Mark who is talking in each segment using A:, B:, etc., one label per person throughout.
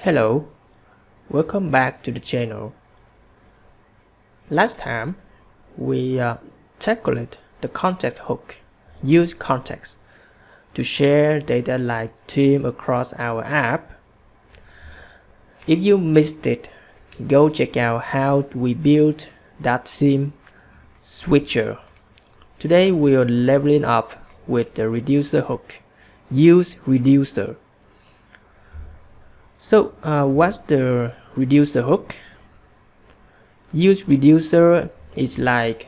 A: Hello, welcome back to the channel. Last time we tackled the context hook. Use context to share data like theme across our app. If you missed it, go check out how we built that theme switcher. Today we are leveling up with the reducer hook. Use reducer. So what's the reducer hook? Use reducer is like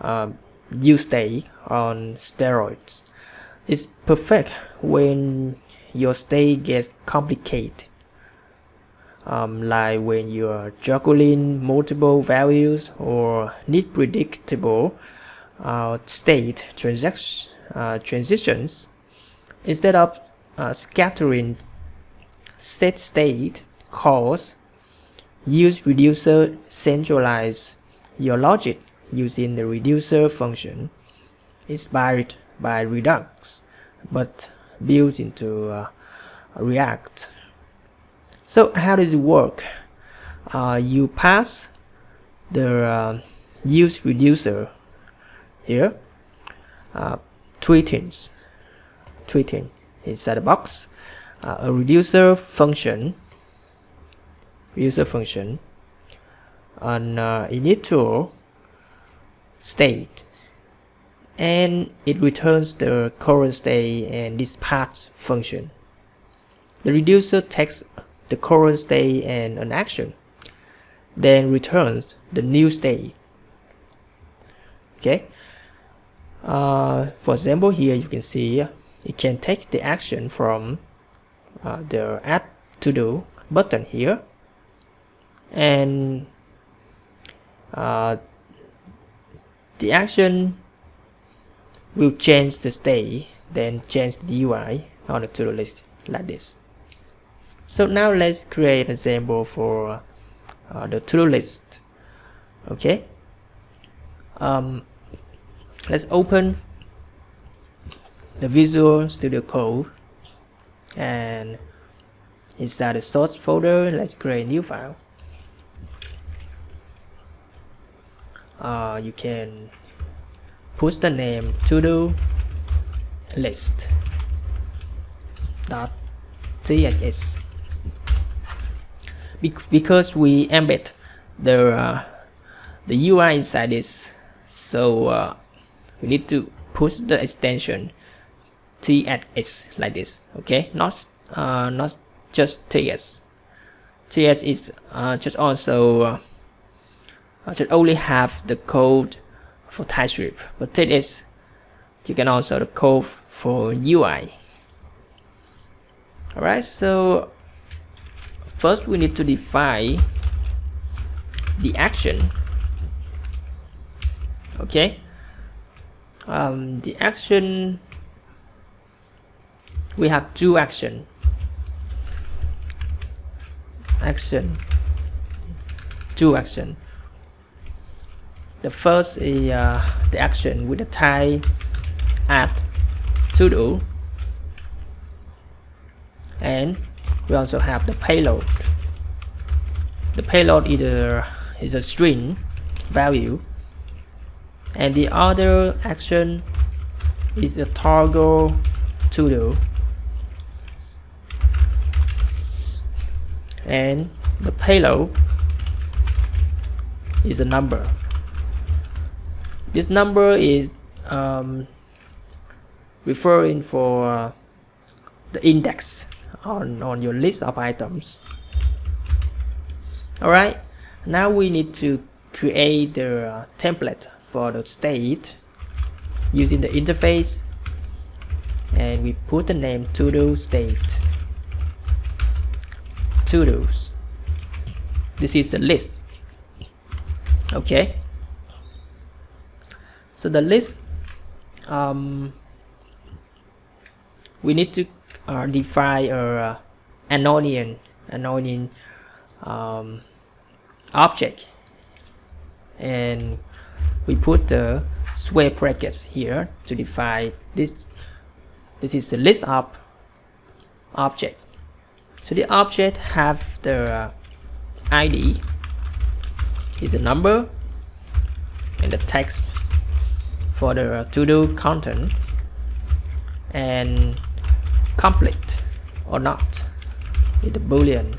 A: useState on steroids. It's perfect when your state gets complicated, like when you are juggling multiple values or need predictable state transitions. Instead of scattering set state calls, useReducer centralize your logic using the reducer function inspired by Redux, but built into React. So how does it work? You pass the useReducer here, three things inside the box. A reducer function, an initial state, and it returns the current state and this path function. The reducer takes the current state and an action, then returns the new state. Okay. For example, here you can see it can take the action from the add to do button here, and the action will change the state, then change the UI on the to-do list like this. So now let's create an example for the to-do list. Okay, let's open the Visual Studio Code, and inside the source folder let's create a new file. You can put the name TodoList.tsx because we embed the UI inside this, so we need to push the extension TSX like this. Okay, not just TS. TS is just also just only have the code for TypeScript, but TS you can also the code for UI. Alright, so first we need to define the action. Okay, the action, we have two action. The first is the action with the type add to do, and we also have the payload. The payload is a string value, and the other action is a toggle to do, and the payload is a number. This number is referring for the index on your list of items. Alright, now we need to create the template for the state using the interface, and we put the name TodoState. To-dos. This is the list. Okay, so the list, we need to define a annoying object, and we put the square brackets here to define this. This is the list of object. So the object have the ID is a number, and the text for the to-do content, and complete or not is the boolean.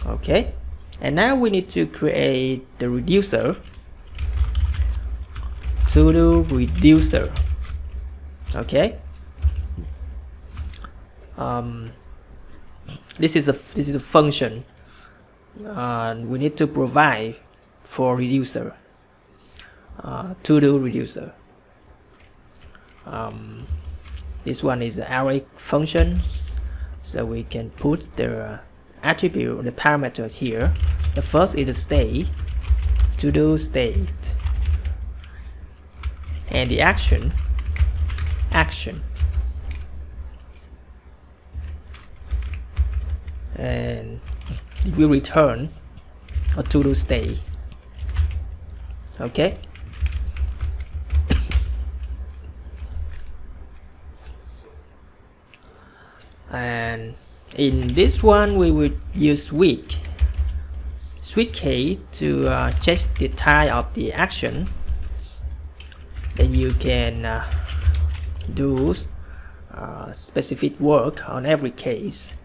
A: Okay, and now we need to create the reducer, TodoReducer. Okay, this is a function we need to provide for reducer, TodoReducer. This one is the array function, so we can put the attribute, the parameters here. The first is the state, TodoState, and the action, and it will return a TodoState. Okay. And in this one we would use switch key to check the type of the action. Then you can do specific work on every case.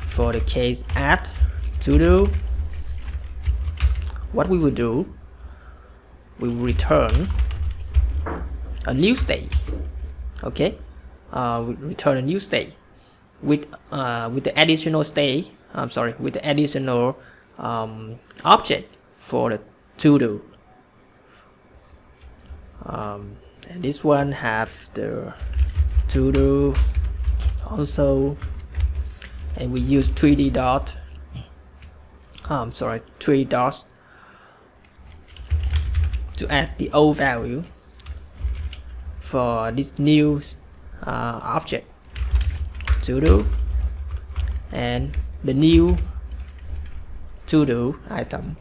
A: For the case add to do, what we will do, we will return a new state. Okay, we return a new state with the additional state. With the additional object for the to do. And this one have the to do also, and we use 3 dots to add the old value for this new object to do, and the new to do item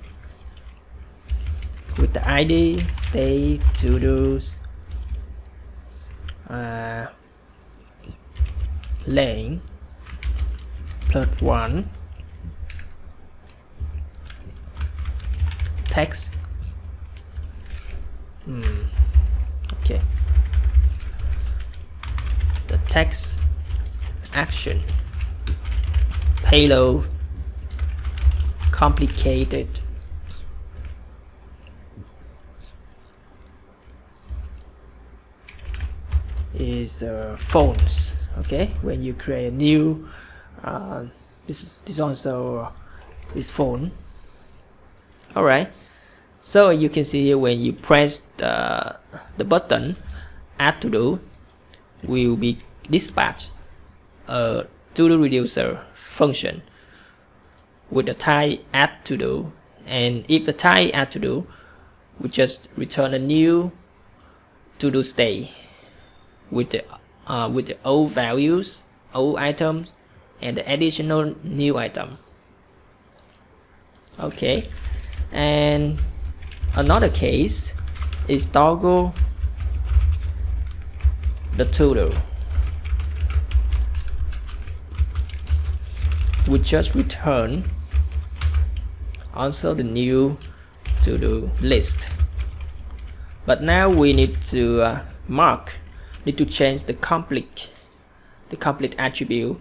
A: with the ID state to do's length +1 text. Okay, the text action payload complicated is phones. Okay, when you create a new this also is phone. All right, so you can see here when you press the button add to do, will be dispatched a TodoReducer function with the type add to do, and if the type add to do, we just return a new TodoState with the old values, old items, and the additional new item. Okay, and another case is toggle the to-do. We just return also the new to-do list, but now we need to change the complete attribute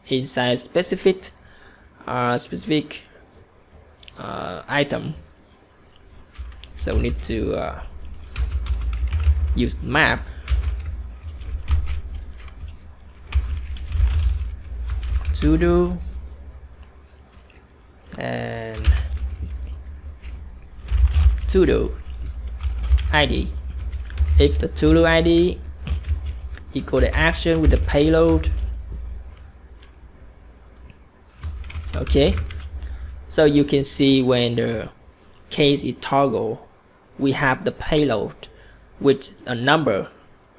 A: inside specific item. So we need to use map to do and to do ID. If the to do ID equal the action with the payload. Okay, so you can see when the case is toggle, we have the payload with a number,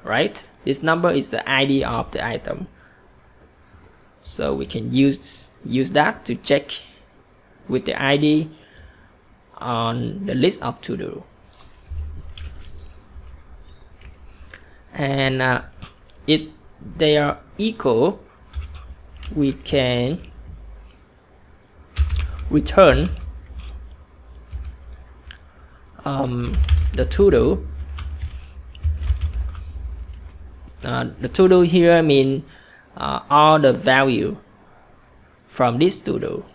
A: right? This number is the ID of the item, so we can use that to check with the ID on the list of to do. and if they are equal, we can return the todo. The todo here mean all the value from this todo.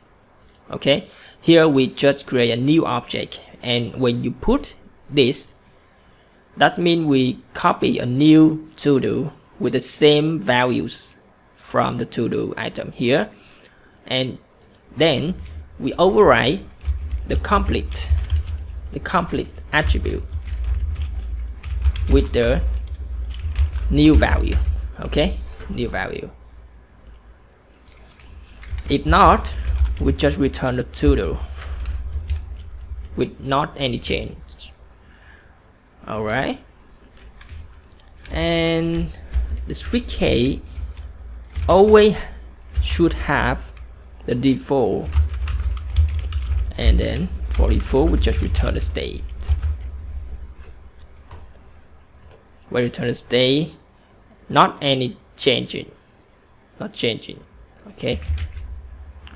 A: Okay, here we just create a new object, and when you put this, that means we copy a new todo with the same values from the todo item here, and then we override the complete attribute with the new value. Okay, new value. If not, we just return the todo with not any change. Alright, and the strict case always should have the default, and then for default we just return the state. We return the state, not any changing, not changing. Okay.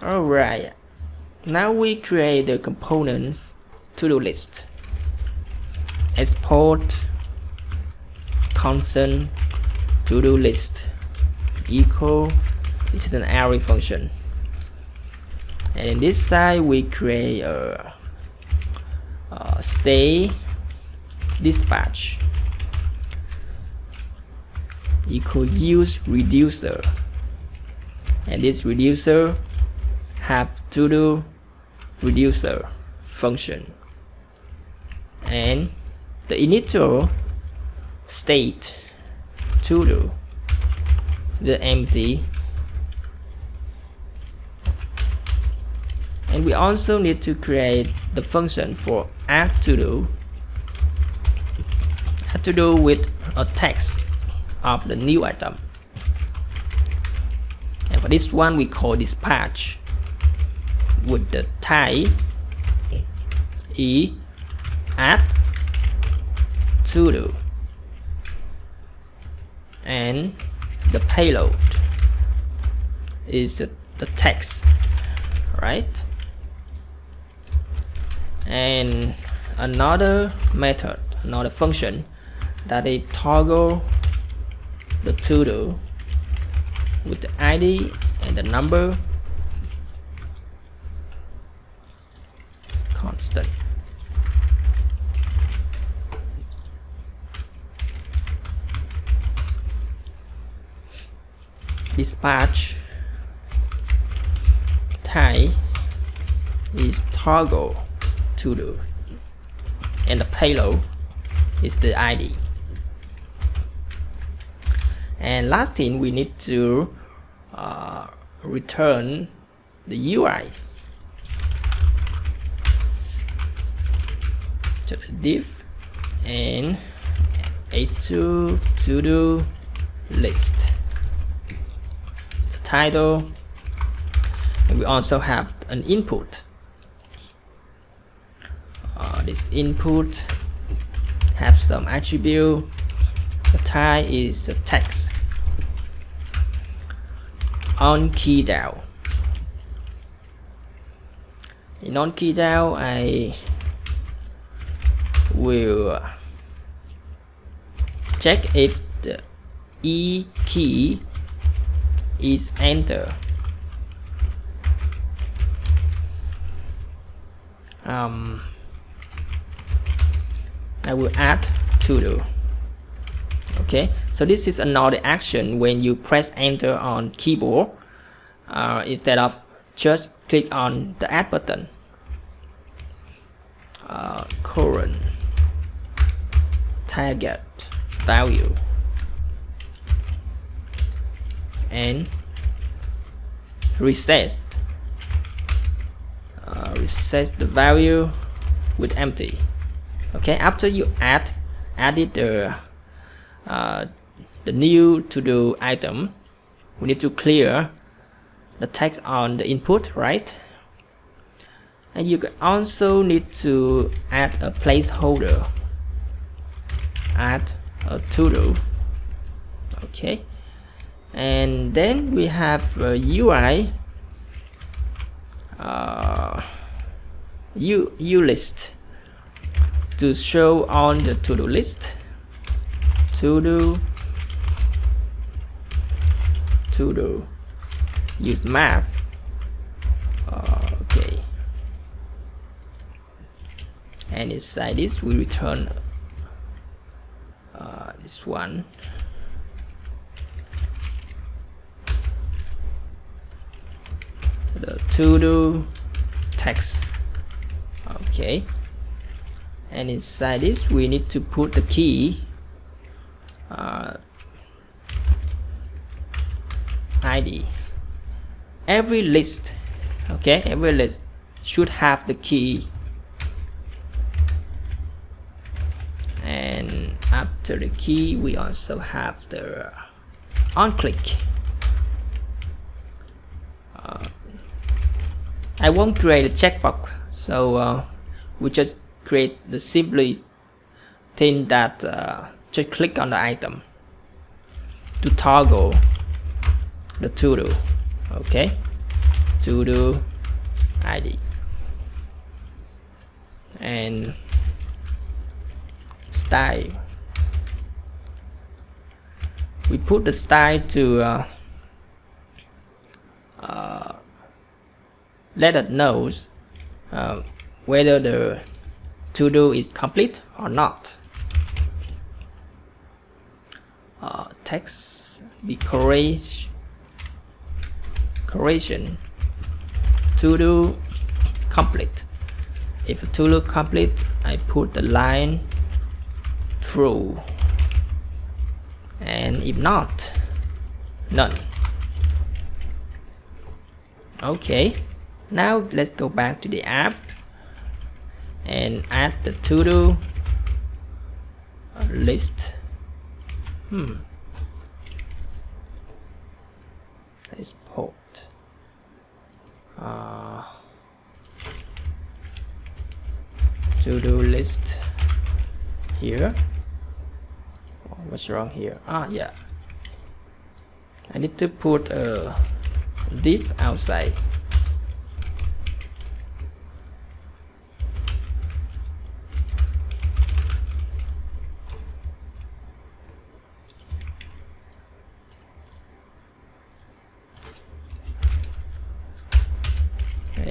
A: Alright, now we create the component to-do list. Export constant to-do list equal, this is an array function, and in this side we create a state dispatch equal useReducer, and this reducer have TodoReducer function, and the initial state todo, the empty, and we also need to create the function for add todo with a text of the new item, and for this one we call dispatch with the type add todo, and the payload is the text, right? And another method, another function, that is toggle the todo with the ID and the number constant. Dispatch type is toggle todo, and the payload is the ID. And last thing, we need to return the UI. So the div and a2 to-do list, it's the title, and we also have an input. This input have some attribute. The type is the text. On key down. In on key down, I will check if the E key is enter. I will add todo. Okay, so this is another action when you press enter on keyboard instead of just click on the add button. Current target value and reset the value with empty. Okay, after you added the new to-do item, we need to clear the text on the input, right? And you also need to add a placeholder, add a todo Okay, and then we have UI list to show on the to-do list. To-do use map. Okay, and inside this we return this one. The to-do text. Okay, and inside this we need to put the key ID. Every list, okay, every list should have the key, and after the key we also have the on click. I won't create a checkbox, so we just create the simply thing that just click on the item to toggle the to-do. Okay, to-do ID, and style. We put the style to let us know whether the to-do is complete or not. Text decoration, to-do complete. If a to-do complete, I put the line true, and if not, none. Okay, now let's go back to the app and add the to-do list. Let's put to-do list here. Oh, what's wrong here? Yeah, I need to put a div outside.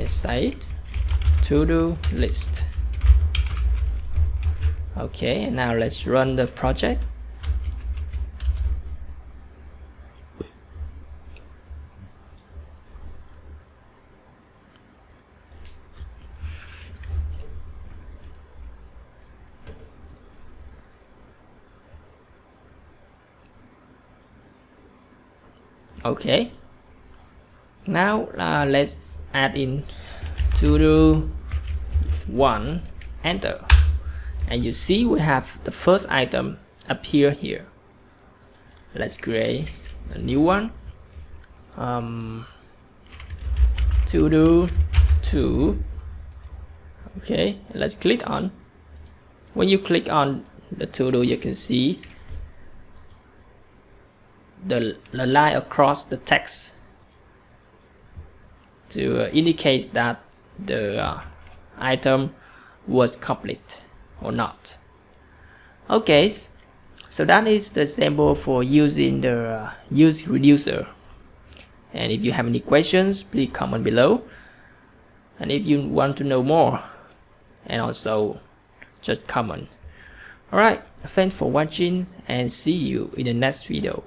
A: Site to-do list. Okay, now let's run the project. Okay, now let's add in to-do 1, enter, and you see we have the first item appear here. Let's create a new one. To-do 2. Okay, let's click on. When you click on the to-do, you can see the line across the text to indicate that the item was complete or not. Okay, so that is the sample for using the useReducer. And if you have any questions, please comment below. And if you want to know more, and also just comment. Alright, thanks for watching and see you in the next video.